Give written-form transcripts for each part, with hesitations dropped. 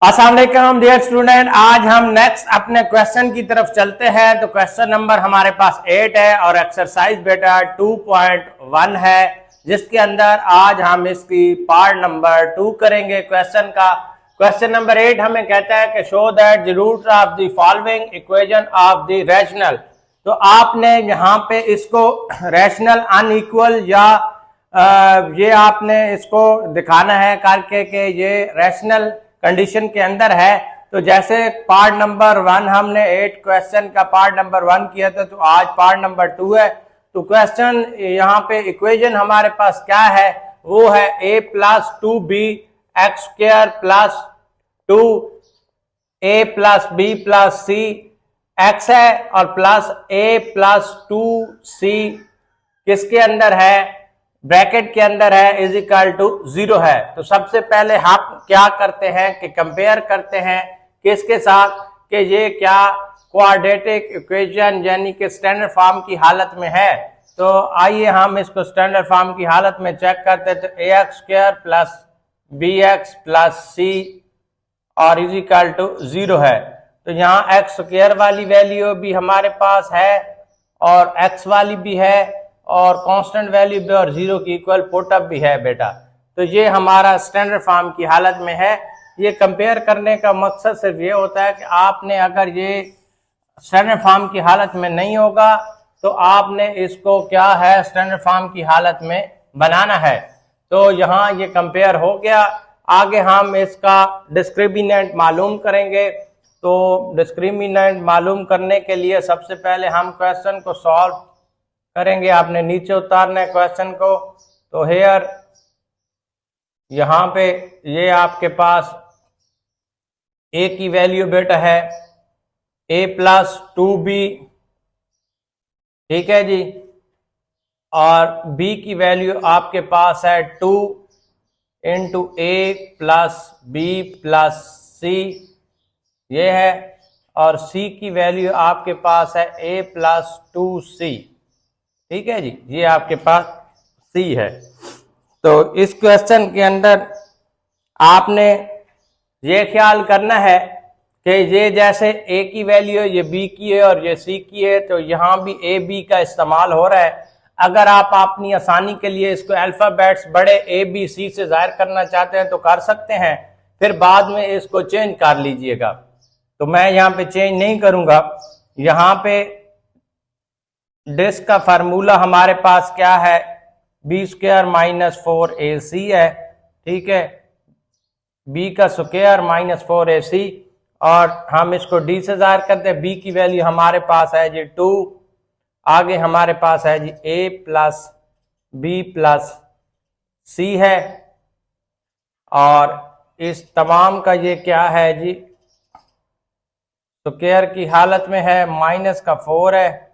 अस्सलाम वालेकुम dear student, आज हम नेक्स्ट अपने क्वेश्चन की तरफ चलते हैं। तो क्वेश्चन नंबर हमारे पास 8 है और एक्सरसाइज बेटा 2.1 है, जिसके अंदर आज हम इसकी पार्ट नंबर 2 करेंगे क्वेश्चन का। क्वेश्चन नंबर 8 हमें कहता है कि show that the roots of the following equation of the rational. तो आपने यहाँ पे इसको रैशनल अनइक्वल या ये आपने इसको दिखाना है करके कि ये रैशनल कंडीशन के अंदर है। तो जैसे पार्ट नंबर 1 हमने 8 क्वेश्चन का पार्ट नंबर 1 किया था, तो आज पार्ट नंबर 2 है। तो क्वेश्चन यहाँ पे इक्वेशन हमारे पास क्या है, वो है a plus 2b x square plus 2a plus b plus c x है और प्लस a प्लस 2c किसके अंदर है, ब्रैकेट के अंदर है, इज इक्वल टू 0 है। तो सबसे पहले हम क्या करते हैं कि कंपेयर करते हैं किसके साथ, कि ये क्या क्वाड्रेटिक इक्वेशन यानी कि स्टैंडर्ड फॉर्म की हालत में है। तो आइए हम इसको स्टैंडर्ड फॉर्म की हालत में चेक करते हैं। तो a x square plus b x plus c और इज इक्वल टू 0 है। तो यहाँ एक्स स्क्वायर वाली वैल्यू भी हमारे पास है और एक्स वाली भी है और कांस्टेंट वैल्यू भी और 0 की इक्वल पुटअप भी है बेटा। तो ये हमारा स्टैंडर्ड फॉर्म की हालत में है। ये कंपेयर करने का मकसद सिर्फ ये होता है कि आपने अगर ये स्टैंडर्ड फॉर्म की हालत में नहीं होगा तो आपने इसको क्या है स्टैंडर्ड फॉर्म की हालत में बनाना है। तो यहाँ ये कंपेयर हो गया। आगे हम इसका डिस्क्रिमिनेंट मालूम करेंगे। तो डिस्क्रिमिनेंट मालूम करने के लिए सबसे पहले हम क्वेश्चन को सॉल्व करेंगे। आपने नीचे उतारना है क्वेश्चन को। तो हेयर यहाँ पे ये आपके पास a की वैल्यू बेटा है a प्लस 2b, ठीक है जी, और b की वैल्यू आपके पास है 2 into a plus b plus c ये है, और c की वैल्यू आपके पास है a प्लस 2c, ठीक है जी, ये आपके पास C है। तो इस क्वेश्चन के अंदर आपने ये ख्याल करना है कि ये जैसे A की वैल्यू है, ये B की है और ये C की है, तो यहाँ भी A B का इस्तेमाल हो रहा है। अगर आप अपनी आसानी के लिए इसको अल्फाबेट्स बड़े A B C से जाहिर करना चाहते हैं तो कर सकते हैं, फिर बाद में इसको चेंज कर लीजिएगा। तो मैं यहाँ पे चेंज नहीं करूँगा। यहाँ पे डिस्क का फार्मूला हमारे पास क्या है, बी स्क्वायर माइनस 4ac है, ठीक है, b का स्क्वायर माइनस 4ac, और हम इसको d से जाहिर करते हैं। b की वैल्यू हमारे पास है जी 2, आगे हमारे पास है जी a plus b plus c है, और इस तमाम का ये क्या है जी स्क्वायर की हालत में है, माइनस का 4 है,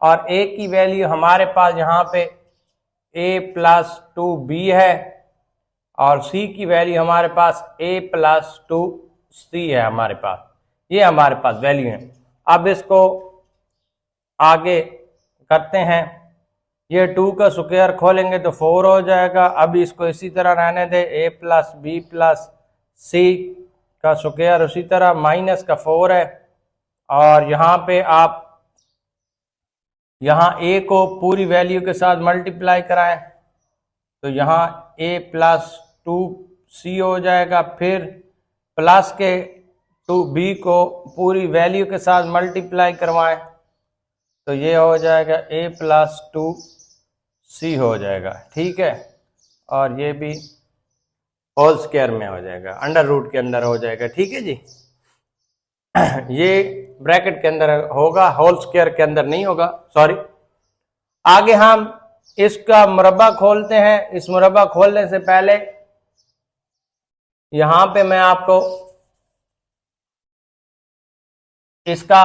और a की वैल्यू हमारे पास यहाँ पे a प्लस 2b है और c की वैल्यू हमारे पास a प्लस 2c है हमारे पास। ये हमारे पास वैल्यू है। अब इसको आगे करते हैं। ये 2 का स्क्वायर खोलेंगे तो 4 हो जाएगा। अब इसको इसी तरह रहने दे, a plus b plus c का स्क्वायर उसी तरह, माइनस का 4 है, और यहाँ पे आप यहाँ a को पूरी वैल्यू के साथ मल्टीप्लाई कराएं तो यहाँ a प्लस 2c हो जाएगा। फिर प्लस के 2b को पूरी वैल्यू के साथ मल्टीप्लाई करवाएं तो ये हो जाएगा a प्लस 2c हो जाएगा, ठीक है, और ये भी होल स्क्वायर में हो जाएगा, अंडर रूट के अंदर हो जाएगा, ठीक है जी। ये ब्रैकेट के अंदर होगा, होल स्क्वायर के अंदर नहीं होगा, सॉरी। आगे हम इसका मुरब्बा खोलते हैं। इस मुरब्बा खोलने से पहले यहां पे मैं आपको इसका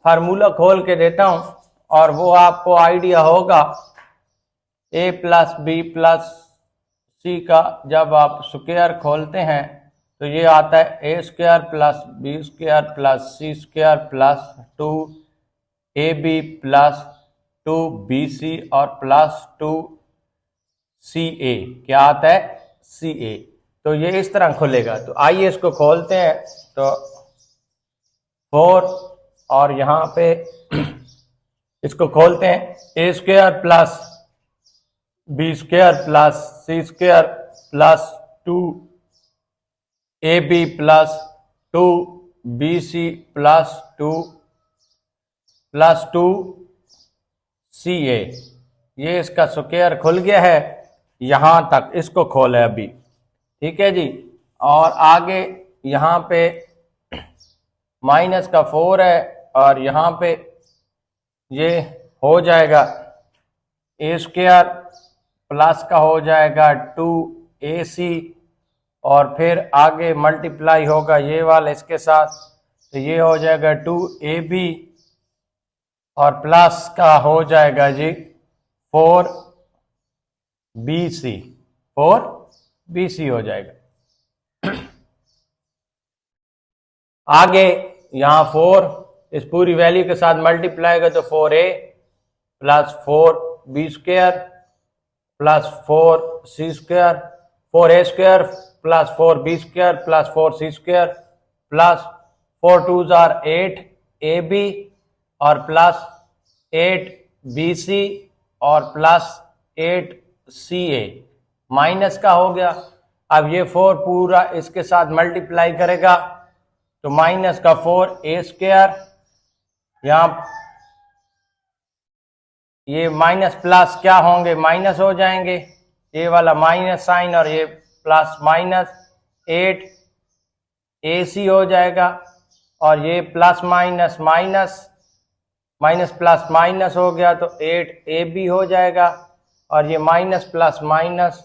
फार्मूला खोल के देता हूं और वो आपको आइडिया होगा। a प्लस बी प्लस सी का जब आप स्क्वायर खोलते हैं तो ये आता है a square plus B square plus C square plus 2ab plus 2bc और प्लस 2ca। क्या आता है? ca। तो ये इस तरह खुलेगा। तो आइए इसको खोलते हैं। तो 4 और यहाँ पे इसको खोलते हैं, a square plus B square plus C square plus 2ab plus 2bc plus 2ca, ये इसका स्क्वायर खुल गया है। यहां तक इसको खोले अभी, ठीक है जी। और आगे यहाँ पे माइनस का 4 है और यहाँ पे ये हो जाएगा ए स्क्वायर प्लस का हो जाएगा 2ac और फिर आगे मल्टीप्लाई होगा ये वाला इसके साथ, तो ये हो जाएगा 2ab और प्लस का हो जाएगा जी 4bc हो जाएगा। आगे यहाँ 4 इस पूरी वैल्यू के साथ मल्टीप्लाई होगा तो 4a plus 4b square plus 4c square, 4a square plus 4b square plus 4c square plus 4 2s are 8ab और प्लस 8bc और प्लस 8ca, माइनस का हो गया। अब ये 4 पूरा इसके साथ मल्टीप्लाई करेगा तो माइनस का 4a स्क्वायर, यहाँ ये माइनस प्लस क्या होंगे, माइनस हो जाएंगे, ये वाला माइनस साइन और ये प्लस माइनस 8ac हो जाएगा और ये plus minus minus minus plus minus हो गया तो 8ab हो जाएगा और ये माइनस प्लस माइनस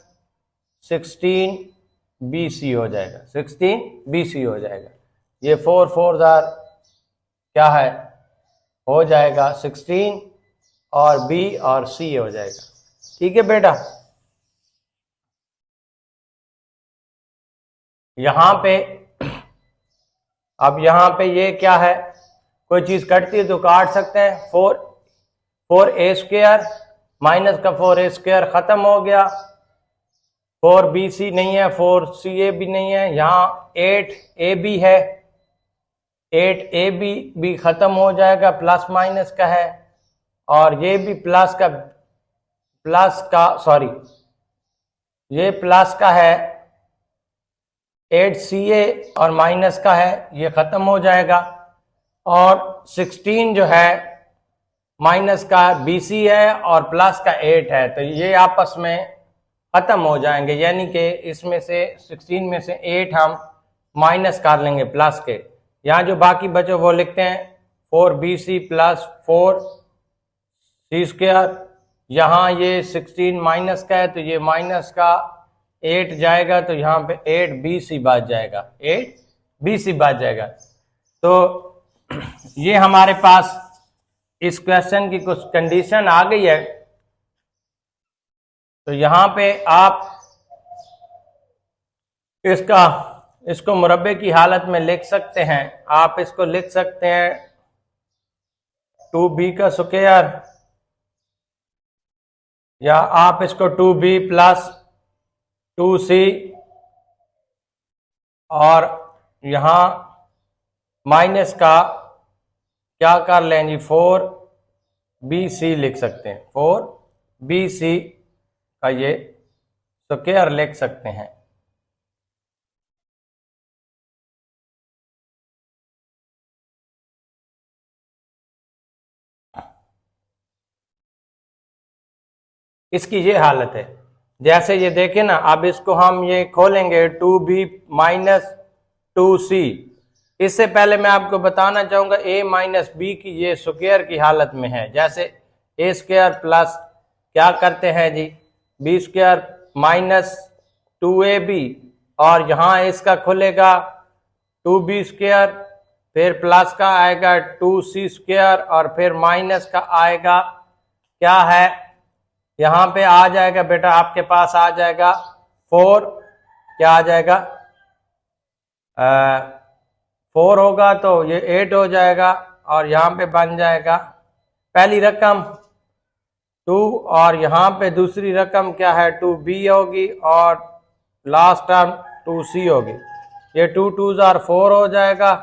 16bc हो जाएगा, 16bc हो जाएगा। ये 4 4 क्या है, हो जाएगा 16 और b और c हो जाएगा। ठीक है बेटा, यहां पे अब यहां पे ये क्या है, कोई चीज कटती है तो काट सकते हैं। 4a स्क्वायर माइनस का 4a स्क्वायर खत्म हो गया, 4bc नहीं है, 4ca भी नहीं है, यहाँ 8ab है, 8ab भी खत्म हो जाएगा, प्लस माइनस का है और ये भी प्लस का है, 8ca और माइनस का है, ये खत्म हो जाएगा और 16 जो है माइनस का bc है और प्लस का 8 है, तो ये आपस में खत्म हो जाएंगे, यानी कि इसमें से 16 में से 8 हम माइनस कर लेंगे प्लस के। यहाँ जो बाकी बचे वो लिखते हैं 4bc प्लस 4c स्क्वायर, यहाँ ये 16 माइनस का है तो ये माइनस का 8 जाएगा तो यहाँ पे 8bc बच जाएगा, 8bc बच जाएगा। तो ये हमारे पास इस क्वेश्चन की कुछ कंडीशन आ गई है। तो यहाँ पे आप इसको मुरब्बे की हालत में लिख सकते हैं। आप इसको लिख सकते हैं 2b का स्क्वायर, या आप इसको 2b प्लस 2c और यहाँ माइनस का क्या कर लें जी 4bc लिख सकते हैं, 4bc का ये स्क्वायर लिख सकते हैं। इसकी ये हालत है, जैसे ये देखें ना, अब इसको हम ये खोलेंगे 2b माइनस 2c। इससे पहले मैं आपको बताना चाहूंगा a माइनस b की ये स्क्वायर की हालत में है। जैसे a स्क्वायर प्लस क्या करते हैं जी b स्क्वायर माइनस 2ab और यहाँ इसका खुलेगा 2b स्क्वायर, फिर प्लस का आएगा 2c स्क्वायर और फिर माइनस का आएगा क्या है, यहाँ पे आ जाएगा बेटा आपके पास आ जाएगा 4, क्या आ जाएगा 4 होगा तो ये 8 हो जाएगा और यहाँ पे बन जाएगा पहली रकम 2 और यहाँ पे दूसरी रकम क्या है 2b होगी और लास्ट टर्म 2c होगी। ये 2 2 जार 4 हो जाएगा,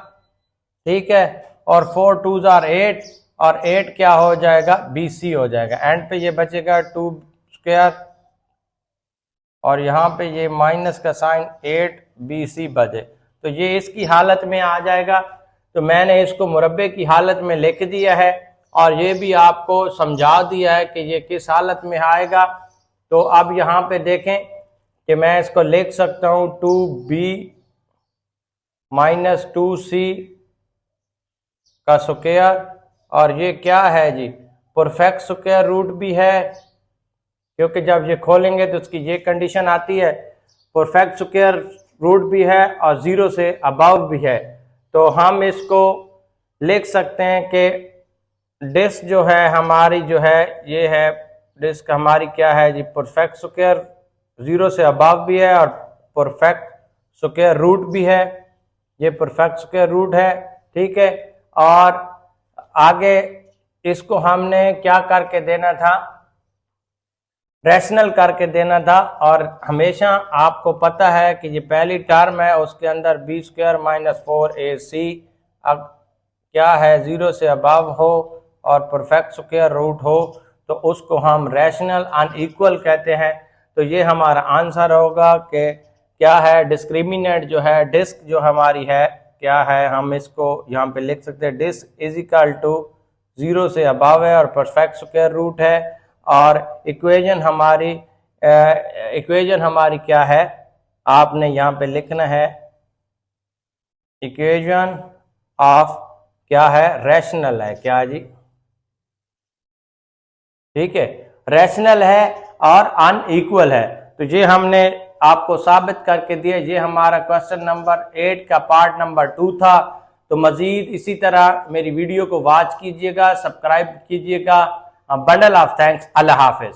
ठीक है, और 4 2 जार 8 और 8 क्या हो जाएगा, bc हो जाएगा। एंड पे ये बचेगा 2 स्क्वायर और यहाँ पे ये माइनस का साइन 8 bc बचे, तो ये इसकी हालत में आ जाएगा। तो मैंने इसको मुरब्बे की हालत में लिख दिया है और ये भी आपको समझा दिया है कि ये किस हालत में आएगा। तो अब यहाँ पे देखें कि मैं इसको लिख सकता हूँ 2b माइनस 2c का स्क्वायर, और ये क्या है जी, परफेक्ट स्क्वायर रूट भी है, क्योंकि जब ये खोलेंगे तो उसकी ये कंडीशन आती है, परफेक्ट स्क्वायर रूट भी है और 0 से अबव भी है। तो हम इसको लिख सकते हैं कि डिस्क जो है हमारी जो है ये है, डिस्क हमारी क्या है जी, परफेक्ट स्क्वायर 0 से अबव भी है और परफेक्ट स्क्वायर रूट भी है, ये परफेक्ट स्क्वायर रूट है, ठीक है। और आगे इसको हमने क्या करके देना था, रैशनल करके देना था। और हमेशा आपको पता है कि ये पहली टर्म है, उसके अंदर बी स्क्वायर माइनस 4ac अब क्या है, 0 से अबव हो और परफेक्ट स्क्वायर रूट हो तो उसको हम रैशनल अनइक्वल कहते हैं। तो ये हमारा आंसर होगा कि क्या है, डिस्क्रिमिनेंट जो है, डिस्क जो हमारी है क्या है, हम इसको यहाँ पे लिख सकते हैं डिस्क इज इक्वल टू 0 से अबव है और परफेक्ट स्क्वायर रूट है। और इक्वेशन हमारी क्या है, आपने यहाँ पे लिखना है इक्वेशन ऑफ क्या है, रैशनल है, क्या जी, ठीक है, रैशनल है और अनइक्वल है। तो ये हमने आपको साबित करके दिया। ये हमारा क्वेश्चन नंबर 8 का पार्ट नंबर 2 था। तो मजीद इसी तरह मेरी वीडियो को वॉच कीजिएगा, सब्सक्राइब कीजिएगा। Bundle of thanks, Allah Hafiz.